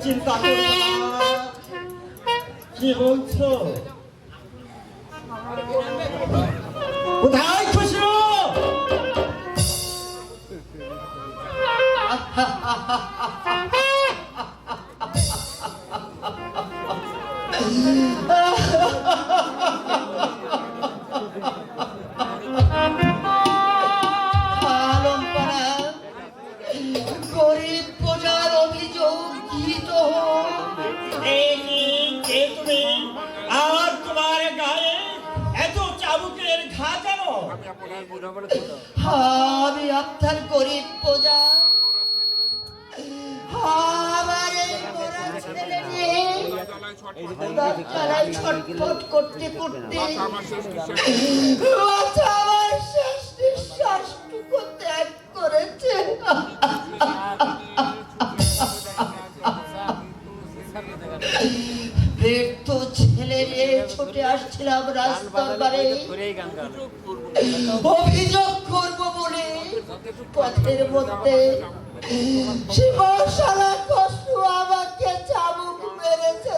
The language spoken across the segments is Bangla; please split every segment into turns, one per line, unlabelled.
চিন্তা করো না। কি বলছো? কোথায় খুশরু?
গরিব প্রজার অভিযোগ গৃহীত হোক।
কে তুমি? আর তোমার গায়ে এত চাবুকের ঘা কেন?
আমি আপনার গরিব প্রজা। আমার এই মরা ছেলে নিয়ে জ্বালায় ছটফট করতে করতে আমার শেষ নিঃশ্বাসটুকু ত্যাগ করেছে। ব্যর্থ ছেলে নিয়ে ছুটে আসছিলাম রাস্তার বারে অভিযোগ করব বলে। পথের মধ্যে শিবশালা কষ্ট আমাকে চাবুক মেরেছে।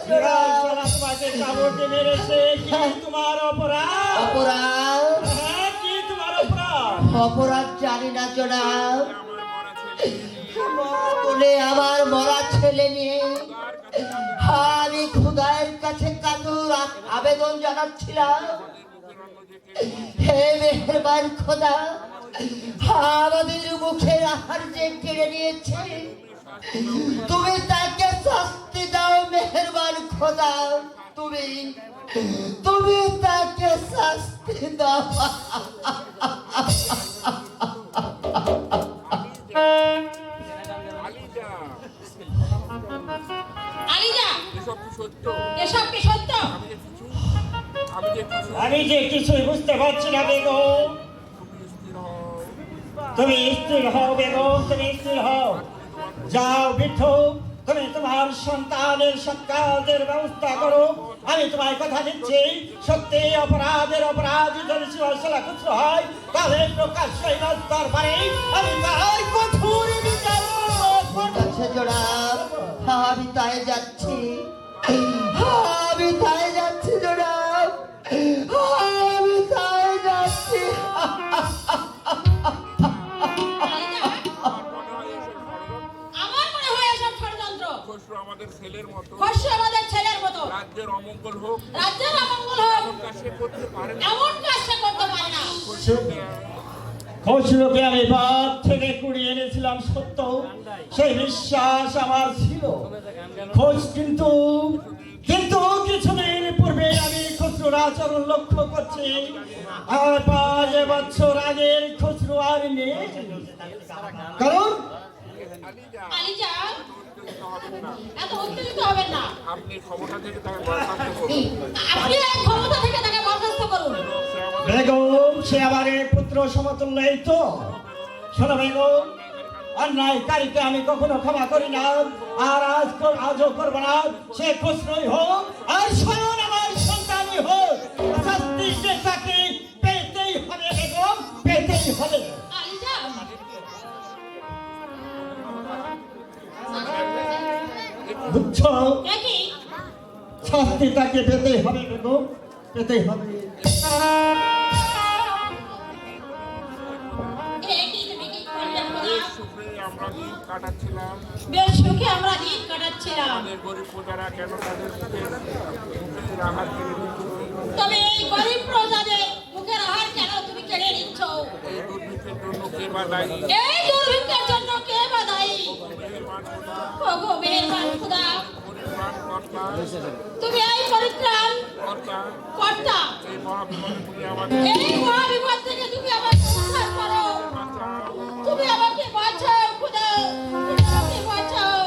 তোমাকে চাবুক মেরেছে? কি তোমার অপরাধ?
অপরাধ?
হ্যাঁ, কি তোমার অপরাধ?
অপরাধ জানি না জনাব। বলে আমার মরা ছেলে নিয়ে আমি খুদায়ের কাছে কাতর আবেদন জানাচ্ছিলাম। হে মেহেরবান খোদা, আমাদের মুখের আহার যে কেড়ে নিয়েছে, তুমি তাকে শাস্তি দাও মেহেরবান খোদা। তুমি তাকে শাস্তি দাও।
আমি যে কিছুই বুঝতে পারছি না বেগম। তুমি স্থির হও বেগম, তুমি স্থির হও। যাও বিঠু, তুমি তোমার সন্তানের সৎকারের ব্যবস্থা করো। আমি তোমায় কথা দিচ্ছি, সত্যি অপরাধের অপরাধী যদি শিবশালা খুচরো হয়, তাহলে প্রকাশ্য দরবারে আমি তাই কঠোর বিচার করব।
আমি তাই যাচ্ছি, আমি তাই যাচ্ছি জনাব, আমি তাই যাচ্ছি।
আমার মনে হয় এসব ষড়যন্ত্র।
খসরু আমাদের ছেলের মতো,
খসরু আমাদের ছেলের মতো।
রাজ্যের অমঙ্গল হোক,
রাজ্যের অমঙ্গল হোক,
এমন কাজ সে করতে পারে না।
এমন কাজ সে করতে পারে না।
খসরুকে আমি বাদ থেকে কুড়িয়ে এনেছিলাম সত্য, সেই বিশ্বাস আমার ছিল। খোঁজ কিন্তু কিছুদিন পূর্বে আমি খসরুর আচরণ লক্ষ্য করছি। আর 5 বছর আগের খসরু আর নেই। কারণ
আলিজা, এত উত্তেজিত হবেন না।
আপনি ক্ষমতা থেকে তাকে বরখাস্ত করুন।
আপনি এই ক্ষমতা থেকে তাকে বরখাস্ত করুন।
বেগম, সে আমার এই পুত্র সমতুল্য। এই তো শোনো বেগম, অন্যায়কারীকে আমি কখনো ক্ষমা করি না, আর আজও করব না। সে খসরুই হোক আর স্বয়ং আমার সন্তানই হোক, শাস্তি যে তাকে পেতেই হবে বেগম, পেতেই হবে।
আলিজা,
বুঝছো?
কি
শাস্তি তাকে পেতেই হবে বেগম, পেতেই হবে।
তুমি কি করলে খোদা?
বেশ সুখে আমরা দিন কাটাচ্ছিলাম।
বেশ সুখে আমরা দিন কাটাচ্ছিলাম।
আমাদের গরিব প্রজারা কেন তাদের মুখের আহার কেড়ে নিচ্ছিল?
তবে এই গরিব প্রজাদের মুখের আহার কেন তুমি কেড়ে নিচ্ছ?
এই দুর্ভিক্ষের জন্য কে বা দায়ী?
এই দুর্ভিক্ষের জন্য কে বা দায়ী?
মেহেরবান খোদা,
ওগো মেহেরবান খোদা,
পরিত্রাণ কর্তা,
তুমি এই পরিত্রাণ
কর্তা,
কর্তা,
এই মহাবিপদে তুমি আমাদের
এই মহাবিপদ থেকে তুমি আমাকে উদ্ধার করো। তুমি আমাকে বাঁচাও খোদা, তুমি আমাকে বাঁচাও।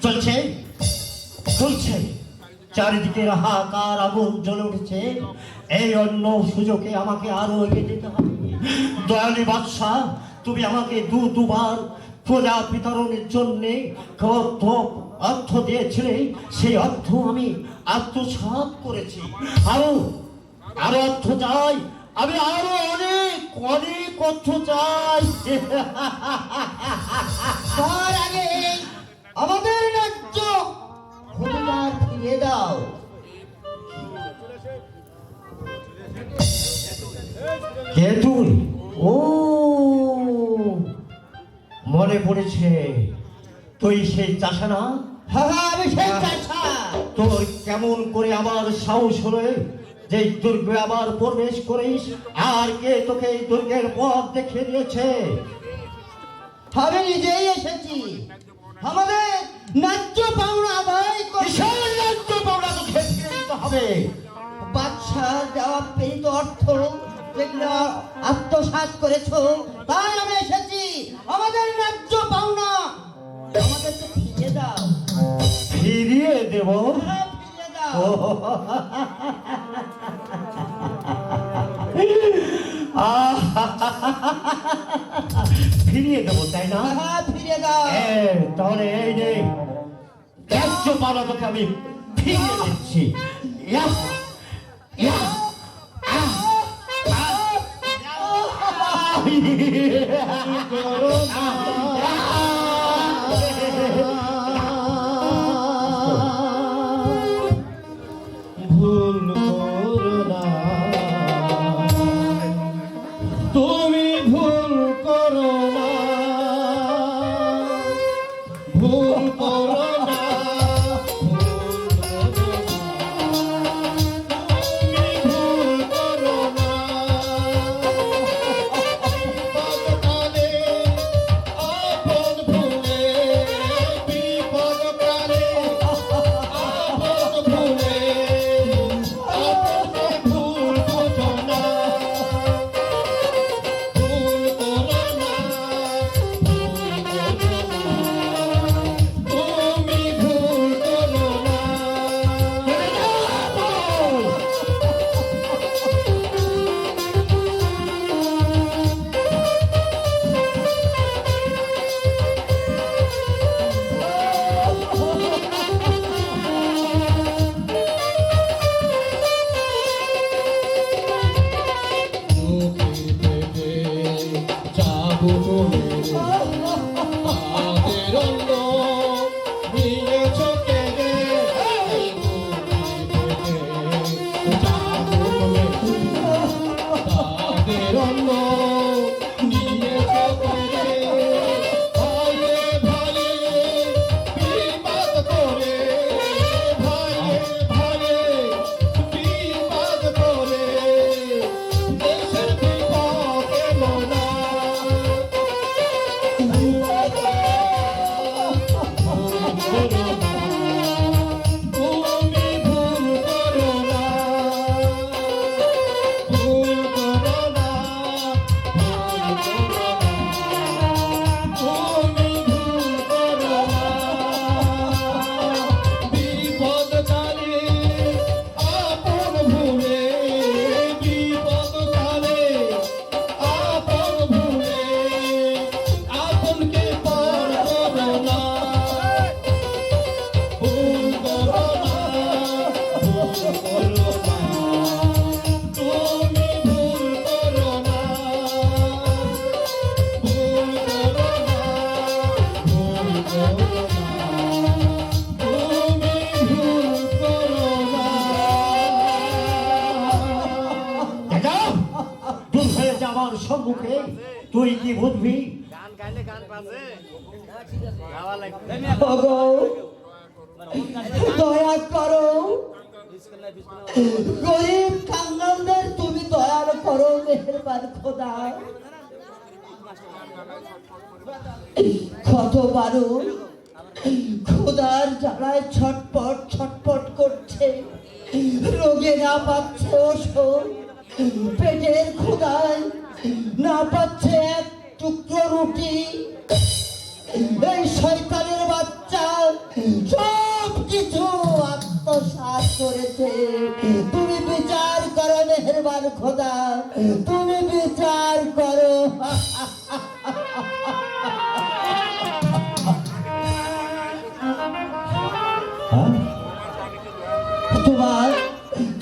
চলছে চলছে চারিদিকে হাহাকার আগুন জ্বলে উঠেছে। এই অন্য সুযোগে আমাকে আরো এগিয়ে যেতে হবে। দয়ালু বাদশাহ, তুমি আমাকে দুবার প্রজা বিতরণের জন্য অর্থ দিয়েছিলে, সেই অর্থ আমি আত্মসাৎ করেছি। আরো আরো অর্থ চাই, আমি আরো অনেক অনেক অর্থ চাই।
তার আগে আমাদের রাজ্য খোদার ফিরিয়ে দাও।
কে তুই? ও মনে পড়েছে, তুই সেই চাষা না?
হ্যাঁ হ্যাঁ, আমি সেই চাষা।
তোর কেমন করে আবার সাহস হলে যে দুর্গে আবার প্রবেশ করিস? আর কে তোকে এই দুর্গের পথ দেখিয়ে দিয়েছে?
আমি নিজেই এসেছি। আমাদের ন্যায্য পাওনা আদায় করতে
কিসের ন্যায্য পাওনা তোকে ফিরিয়ে দিতে হবে?
বাদশাহ দেওয়া প্রেরিত অর্থ যেগুলো আত্মসাৎ করেছো, তাই আমি এসেছি। আমাদের ন্যায্য পাওনা আমাদেরকে ফিরিয়ে দাও।
ফিরিয়ে দেব?
হ্যাঁ, ফিরিয়ে দাও।
ও ফিরিয়ে দেবো তাই না?
হ্যাঁ, ফিরিয়ে দাও।
তাহলে এই নে ন্যায্য পাওনা তোকে আমি ফিরিয়ে দিচ্ছি। ইয়া, ইয়া, আহ,
ভুল করো না, তুমি ভুল করো না, ভুল করো না, ভুল করো না, বিপদকালে আপন ভুলে, বিপদকালে আপন ভুলে, আপনকে ভুল করো না, ভুল করো না, ভুল করো না, তুমি ভুল করো না।
আমার সম্মুখে তুই কি বুঝবি?
ওগো, দয়া করো, গরিব কাঙ্গালদের তুমি দয়ার করো, মেহেরবান খোদা। কত বারণ খোদার জ্বালায় ছটপট ছটপট করছে, রোগে না পাচ্ছে ওষুধ, পেটের ক্ষুধায় না পাচ্ছে এক টুকরো রুটি। এই শয়তানের বাচ্চা সব কিছু আত্মসাৎ করেছে। তুমি বিচার করো মেহেরবান খোদা, তুমি বিচার করো। তোমার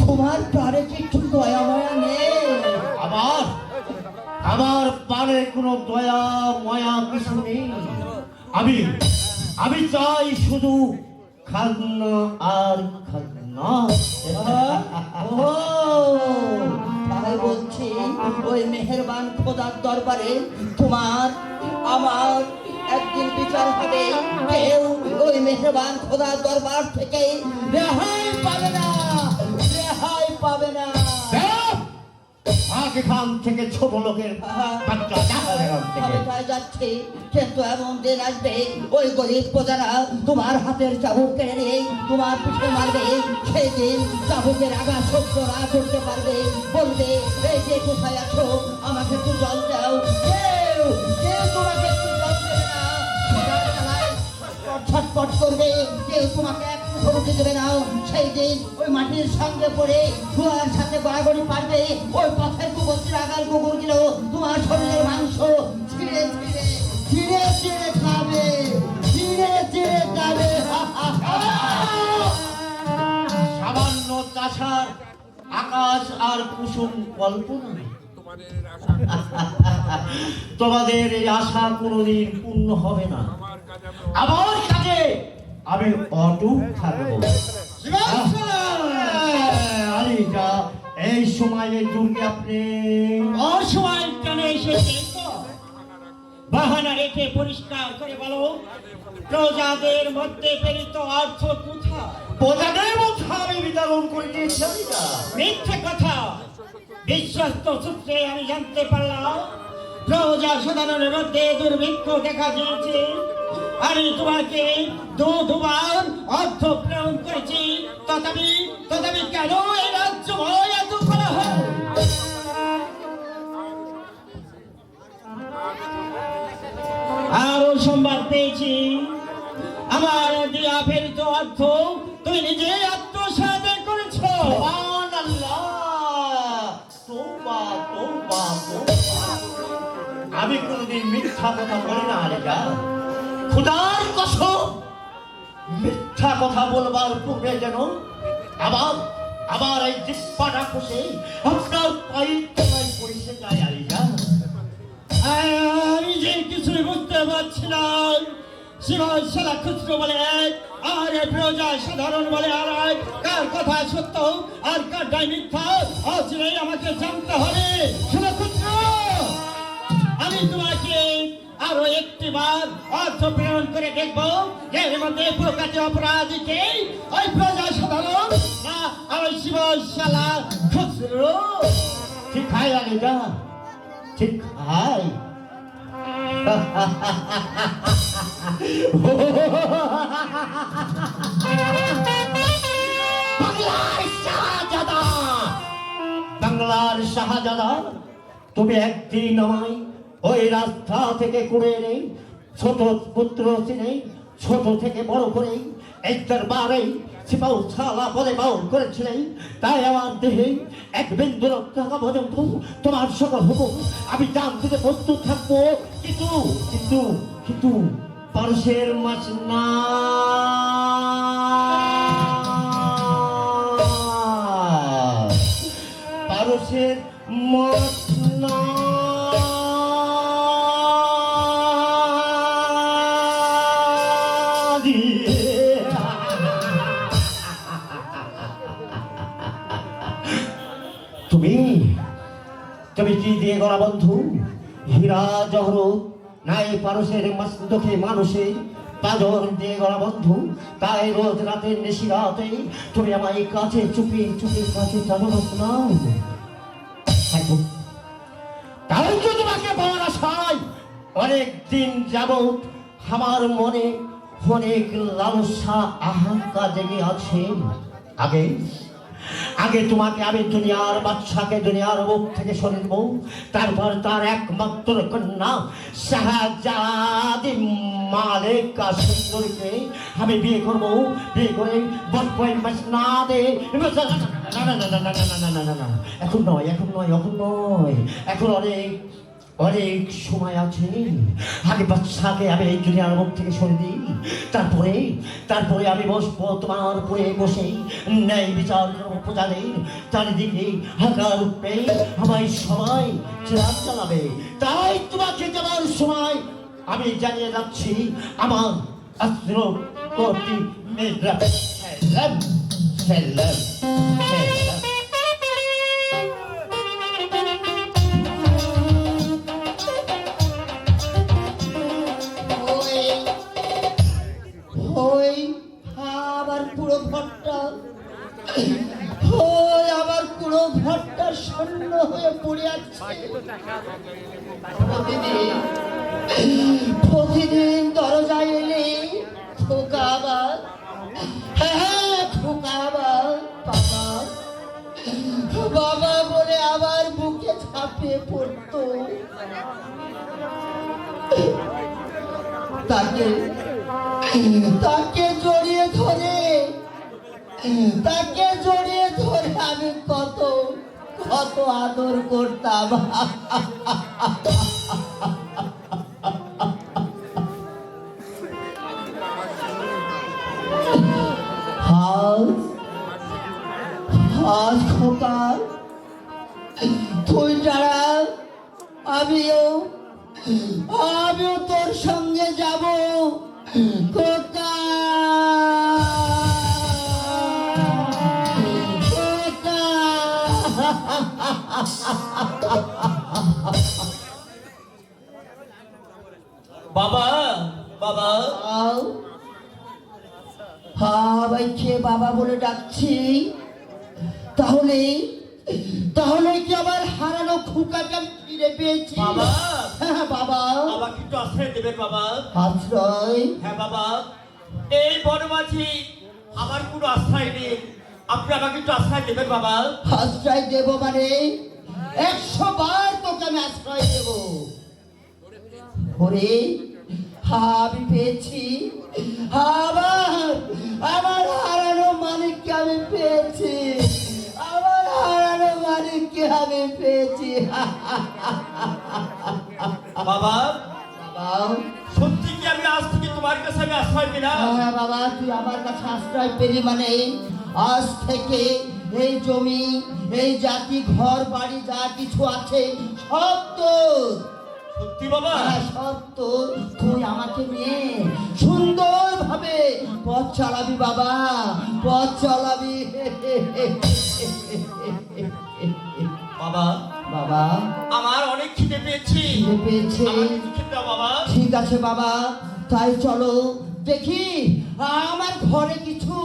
তোমার প্রাণে কি একটু দয়া মায়া নেই?
আমার আমার পারে কোনো দয়া মায়া কিছু নেই। আমি আমি চাই শুধু খাজনা আর খাজনা।
ও তাই বলছি ওই মেহেরবান খোদার দরবারে তোমার আমার একদিন বিচার হবে। কেউ ওই মেহেরবান খোদার দরবার থেকে রেহাই পাবে না, রেহাই পাবে না।
আগে খান থেকে ছোট লোকের বাচ্চা দেখা এখান থেকে।
আমি তাই যাচ্ছি, কিন্তু এমন দিন আসবে ওই গরিব প্রজারা তোমার হাতের চাবুক কেড়ে নিয়ে তোমার পিঠে মারবে। সেই দিন চাবুকের আঘাত সহ্য না করতে পারবে, বলবে এই যে কোথায় আছো, আমাকে একটু জল দাও। কেউ কেউ তোমাকে একটু জল দেবে না, ক্ষুধার জ্বালায় ছটফট করবে। কেউ তোমাকে এক মুঠো রুটি দেবে না। সেই দিন ওই মাটির সঙ্গে পড়ে ধোঁয়ার সাথে গড়াগড়ি পারবে। ওই পথের কুকুর আগাল কুকুরগুলো তোমার শরীরের মাংস ছিঁড়ে ছিঁড়ে ছিঁড়ে ছিঁড়ে খাবে, ছিঁড়ে ছিঁড়ে খাবে।
সামান্য চাষার আকাশ আর কুসুম কল্পনা। তোমাদের এই আশা কোনোদিন পূর্ণ হবে না। আমার কাছে আমি অটুট থাকবো। আরিটা এই সময়ে দুর্গে আপনি অসময় কেন এসেছেন? তো বাহানা রেখে পরিষ্কার করে বলো, প্রজাদের মধ্যে প্রেরিত অর্থ কোথায়? প্রজাদের মধ্যে আমি বিতরণ করে দিয়েছি না। মিথ্যে কথা। বিশ্বস্ত সূত্রে আমি জানতে পারলাম প্রজা সাধারণের মধ্যে দুর্ভিক্ষ দেখা দিয়েছে। আমি তোমাকে দুবার অর্থ প্রেরণ করেছি, তথাপি কেন এই রাজ্য এত করা হয়? আরো সংবাদ পেয়েছি, আমার দিয়া ফেরিত অর্থ তুমি নিজে আত্মসাৎ করেছো। আমি কোনদিন মিথ্যা কথা বলি না আলিকা। খুদার কসম, মিথ্যা কথা বলবার পূর্বে যেন আবার এই জিহ্বাটা কষে আপনার পায়ের তলায় পড়ে যায় আলিকা। আমি যে কিছুই বুঝতে পারছি না। শিবাই সালা খুচরো বলে এক, আর প্রজা সাধারণ বলে আর এক। কার কথা সত্য আর কারটাই মিথ্যা আজ আমাকে জানতে হবে। শিবা খুচরো, আমি তোমাকে আরো একটি বার অর্থ প্রেরণ করে দেখবো এর মধ্যে প্রকাশে অপরাধীকে ওই প্রজা সাধারণ না ওই শিবশালা খুচরো। ঠিক খাই আলিকা, ঠিক খাই। বাংলার শাহজাদা, তুমি একদিন আমায় ওই রাস্তা থেকে করে এনে ছোট পুত্র চিনে ছোট থেকে বড় করে এই দরবারে সিপাউ ছালা বলে বাউল করেছিলেন। তাই আমার দেহে এক বিন্দু রক্ত থাকা পর্যন্ত তোমার সকল হবো আমি জান দিতে প্রস্তুত থাকবো। কিন্তু কিন্তু কিন্তু পারসের মাছ না, পারসের মাছ না। তুমি কি দিয়ে গড়া বন্ধু? হীরা জহরত নাই পারসের মাসদুখে মানুষে পাজর দিয়ে গড়া বন্ধু। তাই রোজ রাতের নিশি রাতে তুমি আমায় কাছে চুপি চুপি কাছে চালানো শোনাও। তাই তো তোমাকে পাওয়ার আশায় অনেকদিন যাবৎ আমার মনে অনেক লালসা আহাঙ্কা জেগে আছে। আগে তোমাকে আমি দুনিয়ার বাদশাকে দুনিয়ার মুখ থেকে সরিয়ে দেবো, তারপর তার একমাত্র কন্যা শাহজাদি মালিকা সুন্দরীকে আমি বিয়ে করবো। বিয়ে করে বরপয় না দে, না না না না না না না না না না, এখন নয়, এখন নয়, এখন নয়, এখন অনেক অনেক সময় আছে। আগে বাচ্চাকে আমি এই দুনিয়ার মুখ থেকে সরিয়ে দিই, তারপরে তারপরে আমি বসবো তোমার উপরে বসে ন্যায় বিচার করবো প্রজাদের। চারিদিকে হাঁকার উঠবে, আমায় সবাই চিরাগ চালাবে। তাই তোমাকে যাওয়ার সময় আমি জানিয়ে যাচ্ছি আমার অস্ত্র কর্তৃ
ওই আবার পুরো ঘরটা, ওই আবার পুরো ঘরটা শূন্য হয়ে পড়ে আছে। প্রতিদিন দরজায় এলে খোকা আবার, হ্যাঁ খোকা আবার বাবা বাবা বলে আবার বুকে ঝাঁপিয়ে পড়তো। তাকে তাকে জড়িয়ে ধরে, তাকে জড়িয়ে ধরে আমি কত কত আদর করতাম। আজ খোকা তুই যারা, আমিও তোর সঙ্গে যাব খোকা।
বাবা বাবা
ভাইকে বাবা বলে ডাকছি, তাহলে তাহলে কি আবার হারানো খোকাকে আমি ফিরে পেয়েছি?
বাবা
হ্যাঁ বাবা,
আমাকে একটু আশ্রয় দেবেন বাবা।
আশ্রয়?
হ্যাঁ বাবা, এই বনমাঝি আমার কোনো আশ্রয় নেই, আপনি আমাকে একটু আশ্রয় দেবেন বাবা।
আশ্রয় দেব মানে 100 বার তোকে আমি আশ্রয় দেব। ওরে আমি পেয়েছি, আমার হারানো মালিককে আমি পেয়েছি, আমার হারানো মালিককে আমি পেয়েছি।
বাবা
বাবা
সত্যি কি আমি আজ থেকে তোমার কাছে আমি আশ্রয় পেলাম?
হ্যাঁ বাবা, তুই আমার কাছে আশ্রয় পেলি মানে আজ থেকে এই জমি, এই জাতি, ঘর বাড়ি যা কিছু আছে সব তোর।
সত্যি বাবা?
হ্যাঁ সব তোর। তুই আমাকে নিয়ে সুন্দর ভাবে পথ চালাবি বাবা, পথ চালাবি।
বাবা
বাবা
আমার অনেক খিদে পেয়েছি,
খিদে পেয়েছে?
আমাকে কিছু খেতে দাও বাবা।
ঠিক আছে বাবা, তাই চলো দেখি আমার ঘরে কিছু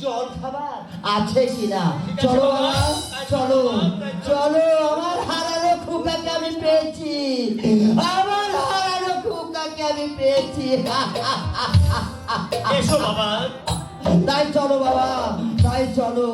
জল খাবার আছে কিনা। চলো বাবা, চলো চলো, আমার হারানো খোকাকে আমি পেয়েছি, আমার হারানো খোকাকে আমি পেয়েছি।
এসো বাবা।
তাই চলো বাবা, তাই চলো।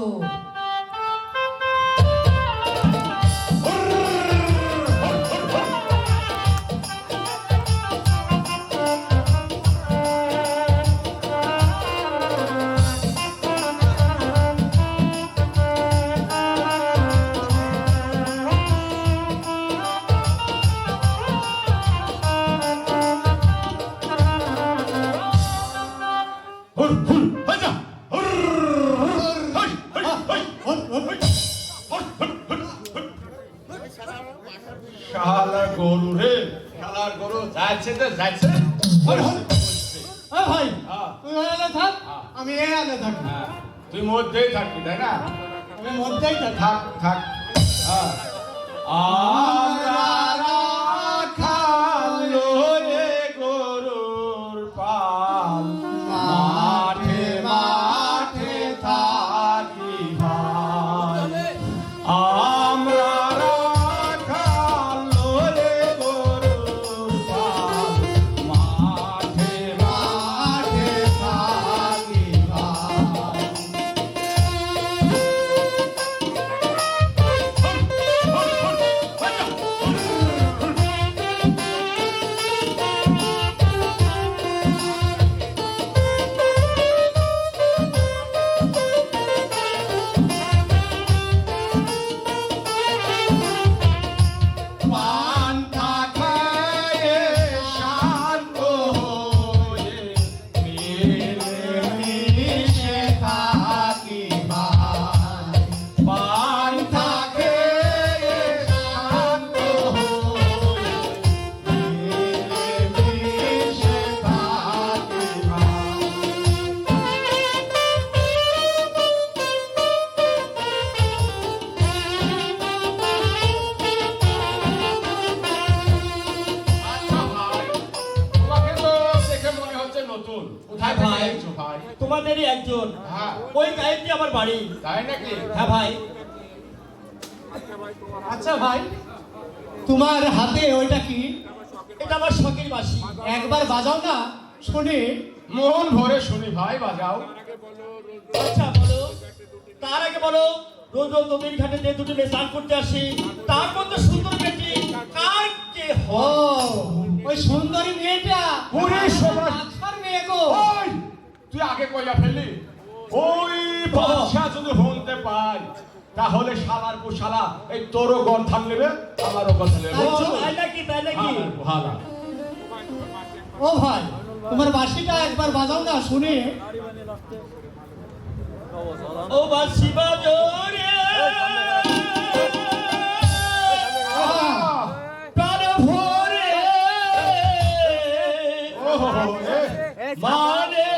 শালা গরু রে, শালার গরু যাচ্ছে তো যাচ্ছে।
ভাই
হ্যাঁ,
তুই এলে থাক, আমি এলে থাকি,
হ্যাঁ, তুই মধ্যেই থাকবি তাই না?
আমি মধ্যেই থাকি।
থাক থাক। হ্যাঁ। আমরা রাখালো রে গরুর পাল, মাঠে মাঠে থাকি ভাই। আমরা রাখালো রে গরুর পাল, মাঠে মাঠে থাকি ভাই। আইছো ভাই?
তোমাদেরই একজন।
হ্যাঁ।
ওই গায়েত্রী আমার বাড়ি।
তাই নাকি?
হ্যাঁ ভাই।
আচ্ছা ভাই, তোমার হাতে ওইটা কি?
এটা আমার শখের বাঁশি।
একবার বাজাও না শুনি।
মন ভরে শুনি ভাই, বাজাও।
আচ্ছা বলো, তার আগে বলো, রোজ রোজ নদীর ঘাটে যে দুটো মেয়ে স্নান করতে আসি, তার মধ্যে সুন্দর মেয়েটি কার কে
ও,
হয়?
ওই সুন্দরী মেয়েটা
ওরে সবাই!
বাদশার মেয়ে গো।
ওই তুই আগে কইয়া ফেললি। ওই বাদশা যদি শুনতে পাই, তাহলে শালার শালা এই তোরও গন্থান নেবে, আমারও গন্থান নেবে।
ও, তাই নাকি, তাই নাকি?
ভালো।
ও ভাই, তোমার বাঁশিটা একবার বাজাও না শুনি।
ও বাঁশি বাজো রে, প্রাণ ভরে
ওহো,
মানে